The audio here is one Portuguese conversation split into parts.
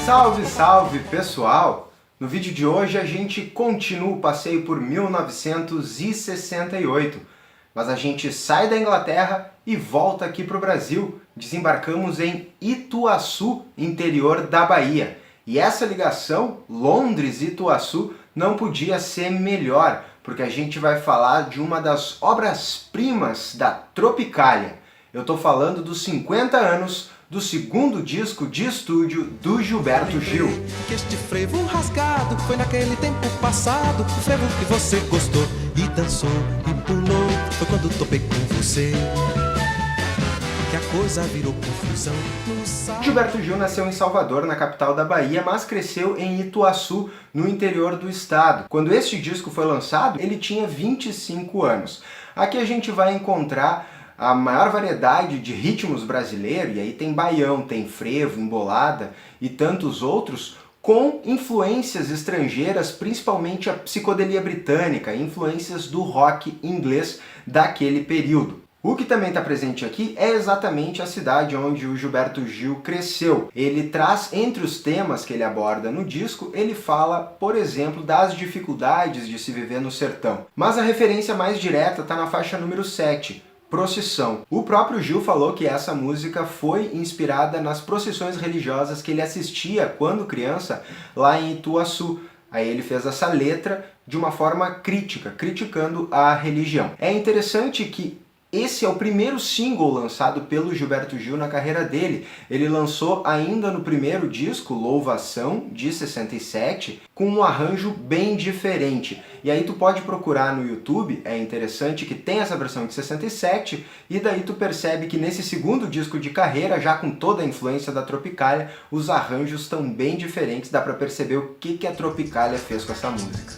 Salve, salve pessoal! No vídeo de hoje a gente continua o passeio por 1968, mas a gente sai da Inglaterra e volta aqui para o Brasil. Desembarcamos em Ituaçu, interior da Bahia. E essa ligação, Londres-Ituaçu, não podia ser melhor, porque a gente vai falar de uma das obras-primas da Tropicália. Eu estou falando dos 50 anos do segundo disco de estúdio do Gilberto Gil. Que este frevo rasgado foi naquele tempo passado, o frevo que você gostou e dançou e pulou, foi quando topei com você, que a coisa virou confusão no sal. Gilberto Gil nasceu em Salvador, na capital da Bahia, mas cresceu em Ituaçu, no interior do estado. Quando este disco foi lançado, ele tinha 25 anos. Aqui a gente vai encontrar a maior variedade de ritmos brasileiros, e aí tem baião, tem frevo, embolada e tantos outros, com influências estrangeiras, principalmente a psicodelia britânica, influências do rock inglês daquele período. O que também está presente aqui é exatamente a cidade onde o Gilberto Gil cresceu. Ele traz, entre os temas que ele aborda no disco, ele fala, por exemplo, das dificuldades de se viver no sertão. Mas a referência mais direta está na faixa número 7, Procissão. O próprio Gil falou que essa música foi inspirada nas procissões religiosas que ele assistia quando criança lá em Ituaçu. Aí ele fez essa letra de uma forma crítica, criticando a religião. É interessante que esse é o primeiro single lançado pelo Gilberto Gil na carreira dele. Ele lançou ainda no primeiro disco, Louvação, de 67, com um arranjo bem diferente. E aí tu pode procurar no YouTube, é interessante que tem essa versão de 67, e daí tu percebe que nesse segundo disco de carreira, já com toda a influência da Tropicália, os arranjos estão bem diferentes, dá pra perceber o que a Tropicália fez com essa música.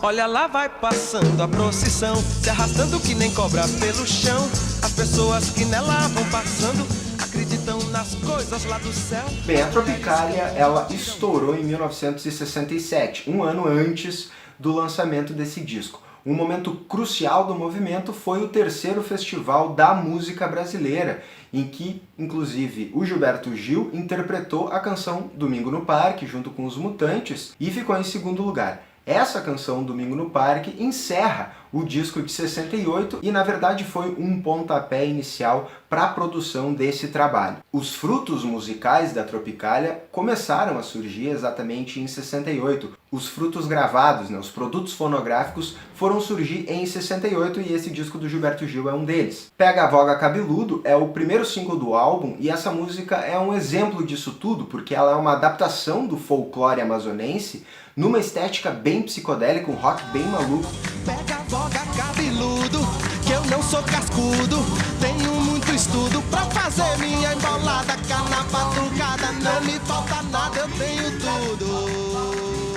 Olha lá vai passando a procissão, se arrastando que nem cobra pelo chão. As pessoas que nela vão passando acreditam nas coisas lá do céu. Bem, a Tropicália, ela estourou em 1967, um ano antes do lançamento desse disco. Um momento crucial do movimento foi o terceiro Festival da Música Brasileira, em que, inclusive, o Gilberto Gil interpretou a canção Domingo no Parque, junto com os Mutantes, e ficou em segundo lugar. Essa canção, Domingo no Parque, encerra o disco de 68 e, na verdade, foi um pontapé inicial para a produção desse trabalho. Os frutos musicais da Tropicália começaram a surgir exatamente em 68. Os frutos gravados, os produtos fonográficos, foram surgir em 68 e esse disco do Gilberto Gil é um deles. Pega a Voga Cabeludo é o primeiro single do álbum e essa música é um exemplo disso tudo, porque ela é uma adaptação do folclore amazonense numa estética bem psicodélica, um rock bem maluco. Pega a voga cabeludo, que eu não sou cascudo, tenho muito estudo pra fazer minha embolada, cana batucada, não me falta nada, eu tenho tudo.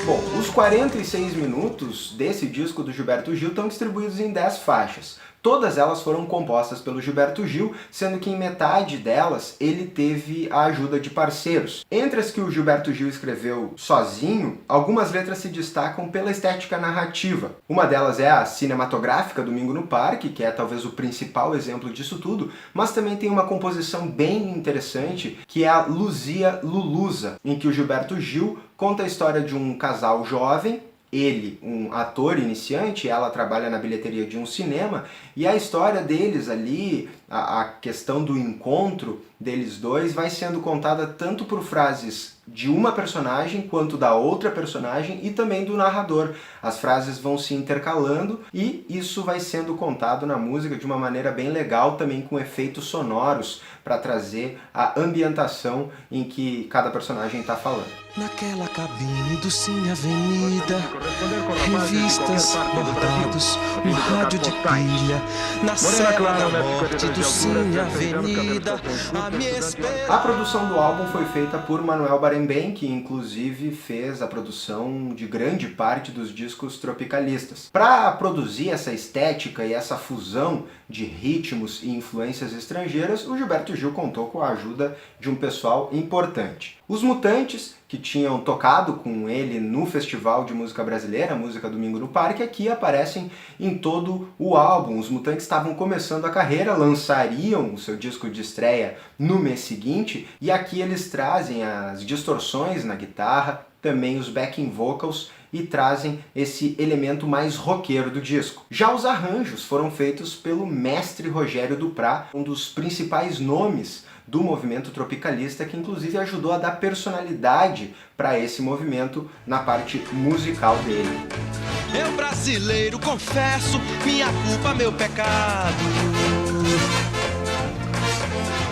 Bom, os 46 minutos desse disco do Gilberto Gil estão distribuídos em 10 faixas. Todas elas foram compostas pelo Gilberto Gil, sendo que em metade delas ele teve a ajuda de parceiros. Entre as que o Gilberto Gil escreveu sozinho, algumas letras se destacam pela estética narrativa. Uma delas é a cinematográfica Domingo no Parque, que é talvez o principal exemplo disso tudo, mas também tem uma composição bem interessante, que é a Luzia Lulusa, em que o Gilberto Gil conta a história de um casal jovem, ele, um ator iniciante, ela trabalha na bilheteria de um cinema, e a história deles ali, a questão do encontro deles dois, vai sendo contada tanto por frases de uma personagem quanto da outra personagem e também do narrador. As frases vão se intercalando e isso vai sendo contado na música de uma maneira bem legal, também com efeitos sonoros para trazer a ambientação em que cada personagem está falando. Naquela cabine do Cine Avenida, revistas, bordados, um rádio de pilha, na cela da morte do Cine Avenida, a minha esperança. A produção do álbum foi feita por Manuel Barenboim, que inclusive fez a produção de grande parte dos discos tropicalistas. Para produzir essa estética e essa fusão de ritmos e influências estrangeiras, o Gilberto Gil contou com a ajuda de um pessoal importante. Os Mutantes, que tinham tocado com ele no Festival de Música Brasileira, Música Domingo no Parque, aqui aparecem em todo o álbum. Os Mutantes estavam começando a carreira, lançariam o seu disco de estreia no mês seguinte, e aqui eles trazem as distorções na guitarra, também os backing vocals, e trazem esse elemento mais roqueiro do disco. Já os arranjos foram feitos pelo mestre Rogério Duprat, um dos principais nomes do movimento tropicalista, que inclusive ajudou a dar personalidade para esse movimento na parte musical dele. Eu brasileiro confesso, minha culpa, meu pecado.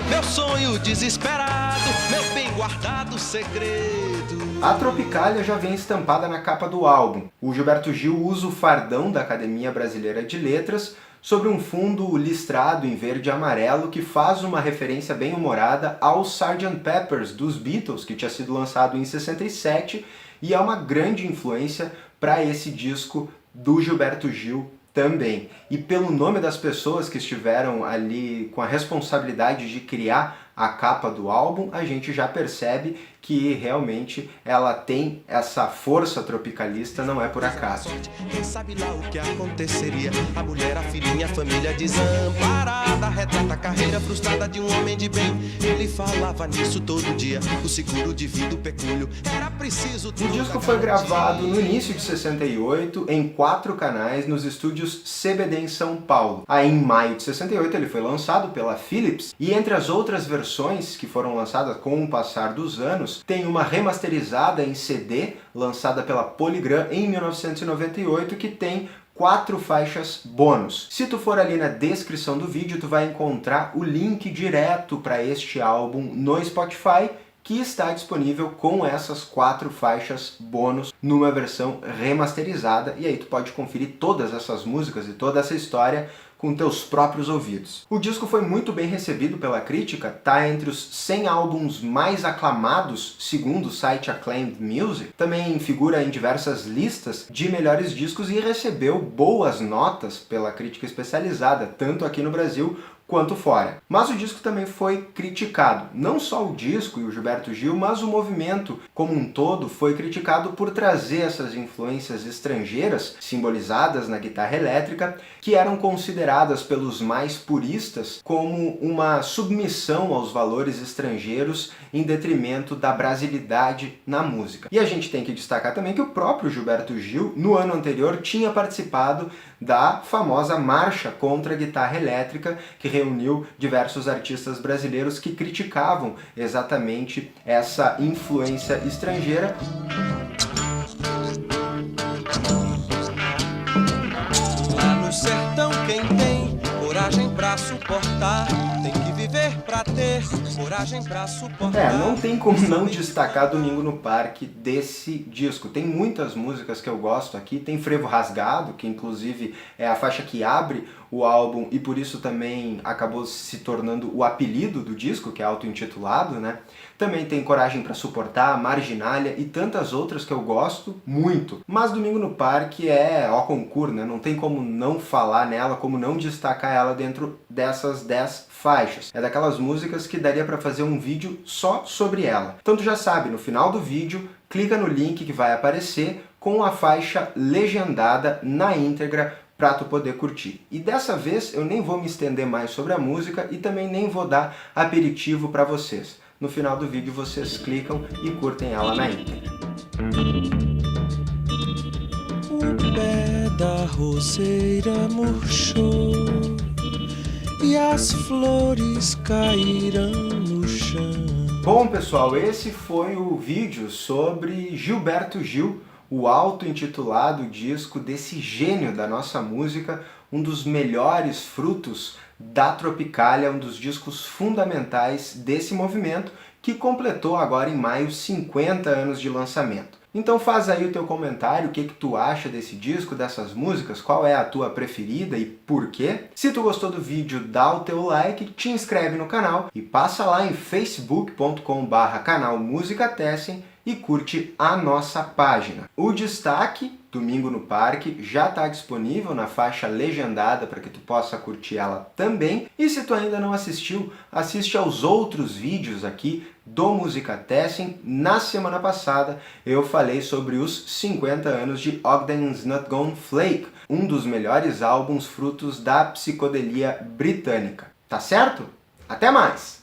Meu sonho desesperado, meu bem guardado segredo. A Tropicália já vem estampada na capa do álbum. O Gilberto Gil usa o fardão da Academia Brasileira de Letras sobre um fundo listrado em verde e amarelo que faz uma referência bem humorada ao Sgt. Pepper's dos Beatles, que tinha sido lançado em 67, e é uma grande influência para esse disco do Gilberto Gil também. E pelo nome das pessoas que estiveram ali com a responsabilidade de criar a capa do álbum, a gente já percebe que realmente ela tem essa força tropicalista, não é por acaso. Quem sabe lá o que aconteceria? A mulher, a filhinha, a família desamparada, retrata a carreira frustrada de um homem de bem. Ele falava nisso todo dia, o seguro de vida, o pecúlio, era preciso. O disco foi gravado no início de 68 em 4 canais nos estúdios CBD em São Paulo. Aí em maio de 68 ele foi lançado pela Philips, e entre as outras versões que foram lançadas com o passar dos anos, tem uma remasterizada em CD, lançada pela Polygram em 1998, que tem 4 faixas bônus. Se tu for ali na descrição do vídeo, tu vai encontrar o link direto para este álbum no Spotify, que está disponível com essas 4 faixas bônus numa versão remasterizada, e aí tu pode conferir todas essas músicas e toda essa história com teus próprios ouvidos. O disco foi muito bem recebido pela crítica, tá entre os 100 álbuns mais aclamados, segundo o site Acclaimed Music, também figura em diversas listas de melhores discos e recebeu boas notas pela crítica especializada, tanto aqui no Brasil quanto fora. Mas o disco também foi criticado. Não só o disco e o Gilberto Gil, mas o movimento como um todo foi criticado por trazer essas influências estrangeiras, simbolizadas na guitarra elétrica, que eram consideradas pelos mais puristas como uma submissão aos valores estrangeiros em detrimento da brasilidade na música. E a gente tem que destacar também que o próprio Gilberto Gil, no ano anterior, tinha participado da famosa Marcha contra a Guitarra Elétrica, que reuniu diversos artistas brasileiros que criticavam exatamente essa influência estrangeira. Lá no sertão quem tem coragem pra suportar, tem que viver pra ter coragem pra suportar. Não tem como não destacar Domingo no Parque desse disco. Tem muitas músicas que eu gosto aqui, tem Frevo Rasgado, que inclusive é a faixa que abre o álbum e por isso também acabou se tornando o apelido do disco, que é auto-intitulado, né? Também tem Coragem pra Suportar, Marginália e tantas outras que eu gosto muito. Mas Domingo no Parque é ó concurso, né? Não tem como não falar nela, como não destacar ela dentro dessas 10 faixas. É daquelas músicas que daria pra fazer um vídeo só sobre ela. Então tu já sabe, no final do vídeo, clica no link que vai aparecer com a faixa legendada na íntegra para tu poder curtir. E dessa vez eu nem vou me estender mais sobre a música e também nem vou dar aperitivo para vocês. No final do vídeo vocês clicam e curtem ela na íntegra. O pé da roseira murchou e as flores caíram no chão. Bom pessoal, esse foi o vídeo sobre Gilberto Gil, o auto-intitulado disco desse gênio da nossa música, um dos melhores frutos da Tropicália, um dos discos fundamentais desse movimento, que completou agora em maio 50 anos de lançamento. Então faz aí o teu comentário, o que tu acha desse disco, dessas músicas, qual é a tua preferida e por quê. Se tu gostou do vídeo, dá o teu like, te inscreve no canal e passa lá em facebook.com/canal Música Tessen e curte a nossa página. O destaque, Domingo no Parque, já está disponível na faixa legendada para que tu possa curtir ela também. E se tu ainda não assistiu, assiste aos outros vídeos aqui do Musicatessen. Na semana passada eu falei sobre os 50 anos de Ogden's Not Gone Flake, um dos melhores álbuns frutos da psicodelia britânica. Tá certo? Até mais!